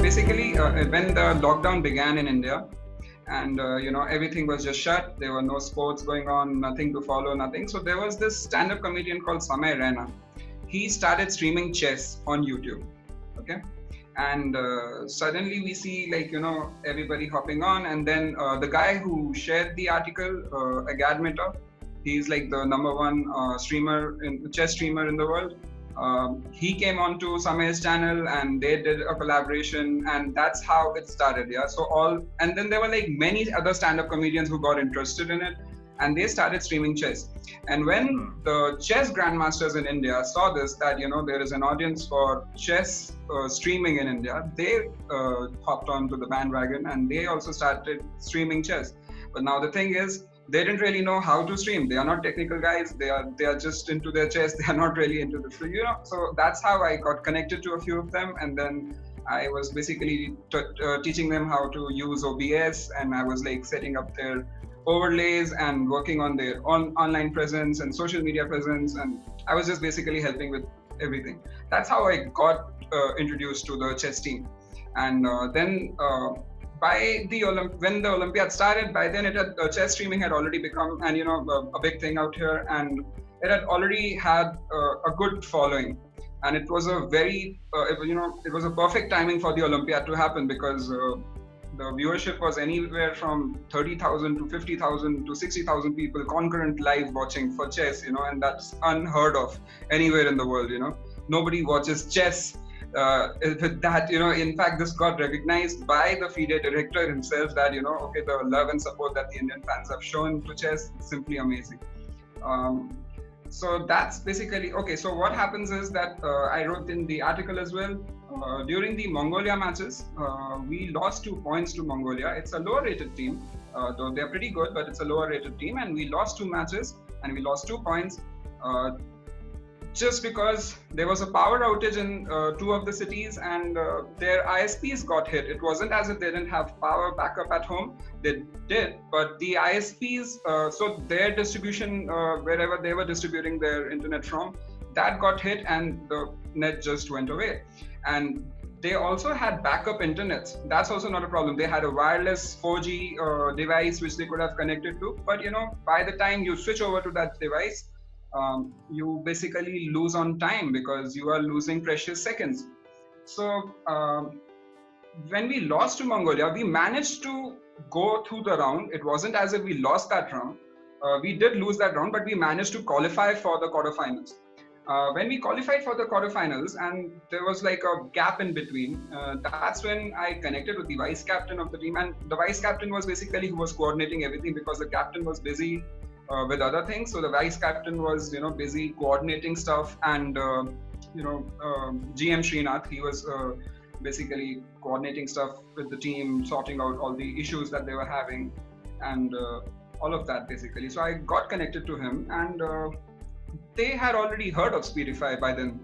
basically, when the lockdown began in India, and everything was just shut. There were no sports going on, nothing to follow, nothing. So there was this stand-up comedian called Samay Raina. He started streaming chess on YouTube. Okay. And suddenly we see everybody hopping on, and then the guy who shared the article, Agad Mehta, he's like the number one chess streamer in the world. He came onto Samay's channel and they did a collaboration, and that's how it started. Yeah. And then there were like many other stand-up comedians who got interested in it, and they started streaming chess. And when the chess grandmasters in India saw this, that there is an audience for chess streaming in India, they hopped onto the bandwagon and they also started streaming chess. But now the thing is, they didn't really know how to stream. They are not technical guys. They are just into their chess. They are not really into this. So that's how I got connected to a few of them, and then I was basically teaching them how to use OBS, and I was like setting up their overlays and working on their online presence and social media presence, and I was just basically helping with everything. That's how I got introduced to the chess team. And then when the Olympiad started, by then chess streaming had already become a big thing out here, and it had already had a good following, and it was a very it was a perfect timing for the Olympiad to happen, because the viewership was anywhere from 30,000 to 50,000 to 60,000 people concurrent live watching for chess, and that's unheard of anywhere in the world. Nobody watches chess. With that, in fact, this got recognized by the FIDE director himself, that okay, the love and support that the Indian fans have shown to chess is simply amazing. So that's basically okay. So what happens is that I wrote in the article as well. During the Mongolia matches, we lost 2 points to Mongolia. It's a lower rated team, though they're pretty good, but it's a lower rated team, and we lost 2 matches and we lost 2 points. Just because there was a power outage in 2 of the cities, and their ISPs got hit. It wasn't as if they didn't have power backup at home. They did, but the ISPs, so their distribution, wherever they were distributing their internet from, that got hit and the net just went away. And they also had backup internets. That's also not a problem. They had a wireless 4G device which they could have connected to. But by the time you switch over to that device, you basically lose on time, because you are losing precious seconds. So when we lost to Mongolia, we managed to go through the round. It wasn't as if we lost that round. We did lose that round, but we managed to qualify for the quarterfinals. When we qualified for the quarterfinals, and there was like a gap in between, that's when I connected with the vice captain of the team. And the vice captain was basically who was coordinating everything, because the captain was busy with other things. So the vice captain was, busy coordinating stuff, and GM Srinath, he was basically coordinating stuff with the team, sorting out all the issues that they were having, and all of that basically. So I got connected to him, and they had already heard of Speedify by then.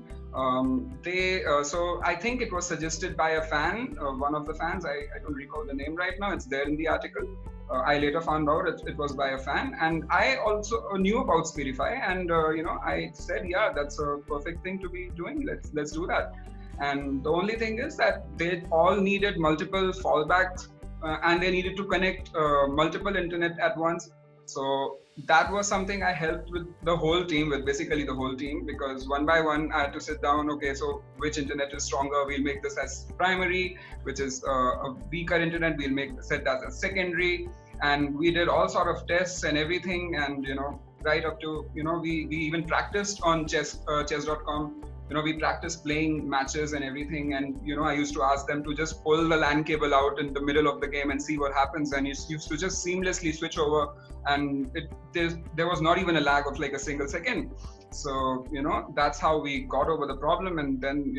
So I think it was suggested by a fan, one of the fans. I don't recall the name right now. It's there in the article. I later found out it was by a fan, and I also knew about Speedify, and I said, yeah, that's a perfect thing to be doing. Let's do that. And the only thing is that they all needed multiple fallbacks, and they needed to connect multiple internet at once. So that was something I helped with the whole team, because one by one I had to sit down. Okay, so which internet is stronger? We'll make this as primary. Which is a weaker internet, we'll set that as secondary. And we did all sort of tests and everything, and right up to we even practiced on chess.com. We practiced playing matches and everything, and I used to ask them to just pull the LAN cable out in the middle of the game and see what happens, and used to just seamlessly switch over, and there was not even a lag of like a single second. So that's how we got over the problem. And then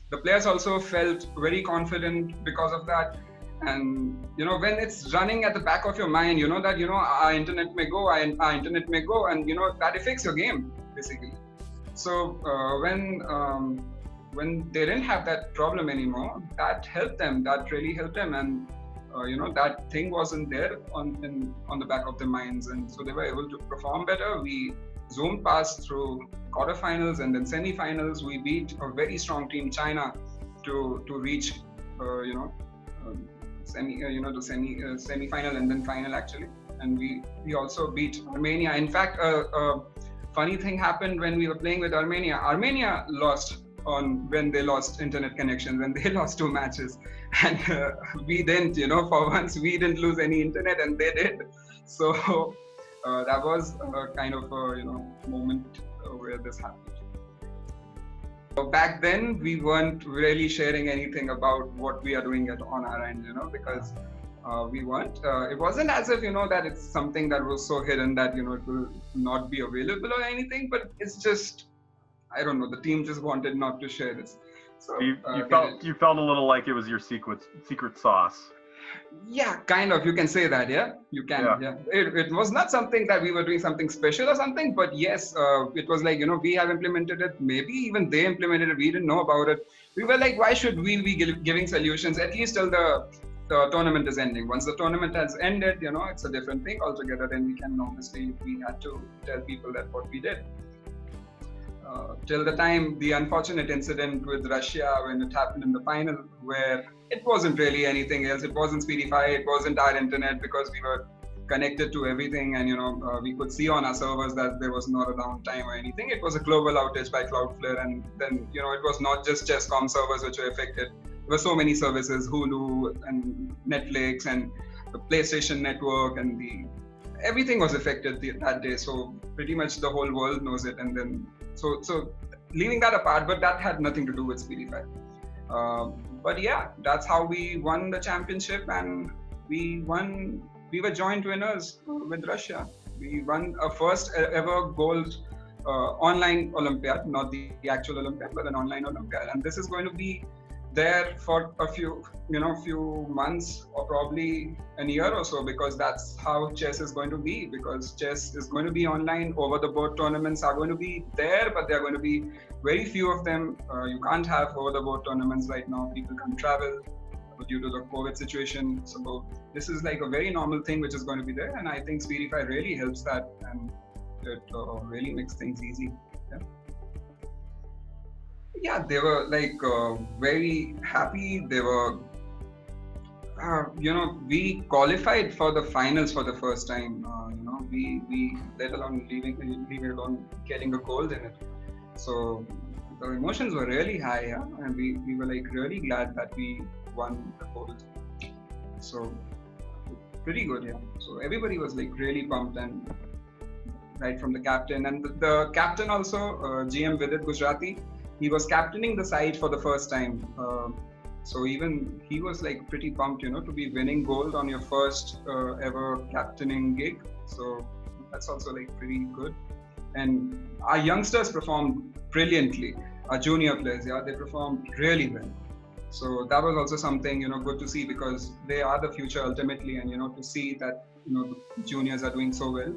the players also felt very confident because of that. And when it's running at the back of your mind, that our internet may go, and that affects your game basically. So when they didn't have that problem anymore, that helped them. That really helped them, and that thing wasn't there on the back of their minds, and so they were able to perform better. We zoomed past through quarterfinals and then semifinals. We beat a very strong team, China, to reach semi final and then final actually, and we also beat Armenia. In fact, funny thing happened when we were playing with Armenia. Armenia lost on when they lost internet connection, when they lost 2 matches, and we didn't. For once we didn't lose any internet, and they did. So that was a kind of a moment where this happened. Back then, we weren't really sharing anything about what we are doing on our end, because we weren't. It wasn't as if, that it's something that was so hidden that, it will not be available or anything, but it's just, I don't know, the team just wanted not to share this. So you felt a little like it was your secret sauce. Yeah, kind of. You can say that. Yeah, you can. Yeah. It was not something that we were doing something special or something, but yes, it was like, we have implemented it. Maybe even they implemented it. We didn't know about it. We were like, why should we be giving solutions at least till the tournament is ending? Once the tournament has ended, it's a different thing altogether. Then we can obviously, we had to tell people that what we did. Till the time, the unfortunate incident with Russia when it happened in the final, where it wasn't really anything else. It wasn't Speedify, it wasn't our internet, because we were connected to everything, and we could see on our servers that there was not a downtime or anything. It was a global outage by Cloudflare, and then it was not just Chess.com servers which were affected. There were so many services, Hulu and Netflix and the PlayStation Network, and everything was affected that day. So pretty much the whole world knows it. And then so leaving that apart, but that had nothing to do with Speedify. But yeah, that's how we won the championship, and we were joint winners with Russia. We won a first ever gold online Olympiad, not the actual Olympiad, but an online Olympiad. And this is going to be there for a few months, or probably a year or so, because that's how chess is going to be. Because chess is going to be online. Over the board tournaments are going to be there, but they're going to be very few of them. You can't have over the board tournaments right now. People can't travel due to the COVID situation. So this is like a very normal thing which is going to be there, and I think Speedify really helps that, and it really makes things easy. Yeah, they were like very happy. They were, we qualified for the finals for the first time. We let alone leaving alone getting a gold in it. So the emotions were really high, and we were like really glad that we won the gold. So pretty good, yeah. So everybody was like really pumped, and right from the captain, and the captain also, GM Vidit Gujrati. He was captaining the side for the first time. So even he was like pretty pumped, to be winning gold on your first ever captaining gig. So that's also like pretty good. And our youngsters performed brilliantly. Our junior players, they performed really well. So that was also something, good to see, because they are the future ultimately. And, to see that, the juniors are doing so well.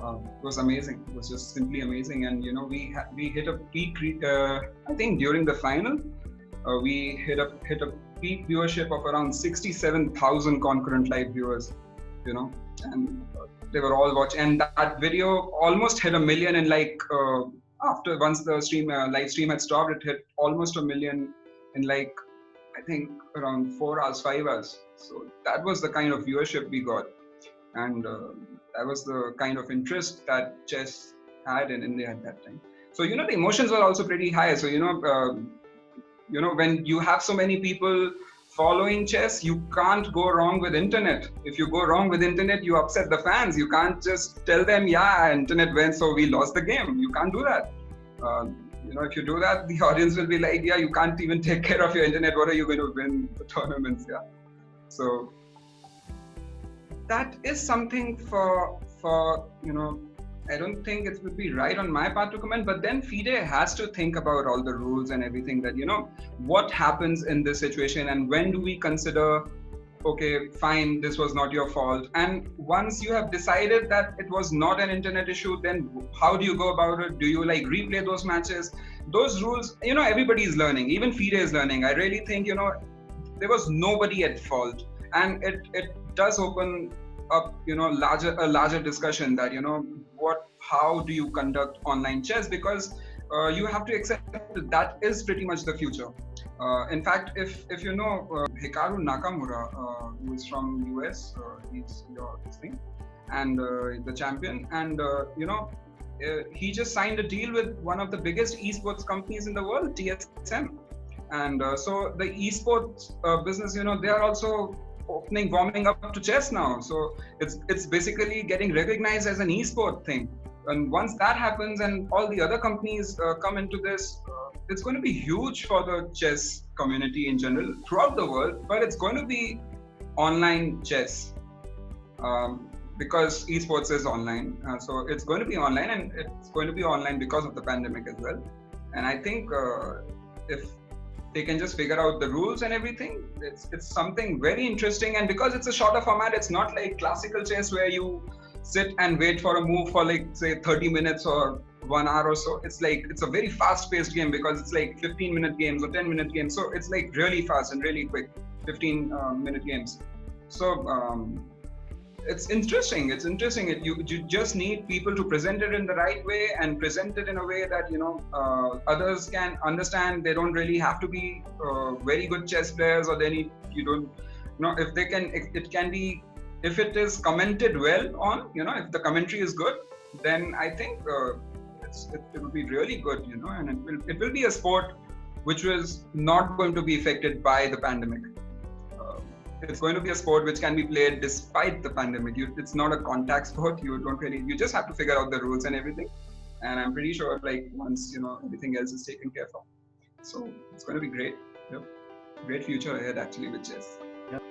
It was amazing. It was just simply amazing, and we hit a peak. I think during the final, we hit a peak viewership of around 67,000 concurrent live viewers. And they were all watching, and that video almost hit 1 million in after once the live stream had stopped, it hit almost 1 million in I think around 4 hours, 5 hours. So that was the kind of viewership we got, and that was the kind of interest that chess had in India at that time. So, the emotions were also pretty high. So, when you have so many people following chess, you can't go wrong with internet. If you go wrong with internet, you upset the fans. You can't just tell them, yeah, internet went, so we lost the game. You can't do that. If you do that, the audience will be like, yeah, you can't even take care of your internet. What are you going to win the tournaments? Yeah. So that is something for I don't think it would be right on my part to comment, but then FIDE has to think about all the rules and everything, that what happens in this situation, and when do we consider, okay, fine, this was not your fault. And once you have decided that it was not an internet issue, then how do you go about it? Do you replay those matches? Those rules, everybody is learning. Even FIDE is learning. I really think, there was nobody at fault. And it does open up, a larger discussion that, how do you conduct online chess? Because you have to accept that is pretty much the future. In fact, if you know Hikaru Nakamura, who is from US, he's this thing, and the champion, and he just signed a deal with one of the biggest esports companies in the world, TSM, and so the esports business, they are also warming up to chess now. So it's basically getting recognized as an esport thing. And once that happens and all the other companies come into this, it's going to be huge for the chess community in general throughout the world. But it's going to be online chess, because esports is online. So it's going to be online, and it's going to be online because of the pandemic as well. And I think if they can just figure out the rules and everything, it's something very interesting. And because it's a shorter format, it's not like classical chess where you sit and wait for a move for like say 30 minutes or 1 hour or so. It's like it's a very fast-paced game because it's like 15-minute games or 10-minute games. So it's like really fast and really quick, 15-minute games. So it's interesting. You just need people to present it in the right way and present it in a way that others can understand. They don't really have to be very good chess players, or if they can, it can be, if it is commented well on, if the commentary is good, then I think it will be really good, and it will be a sport which was not going to be affected by the pandemic. It's going to be a sport which can be played despite the pandemic. It's not a contact sport. You just have to figure out the rules and everything. And I'm pretty sure like once, everything else is taken care of. So it's going to be great. Yep. Great future ahead actually with chess. Yep.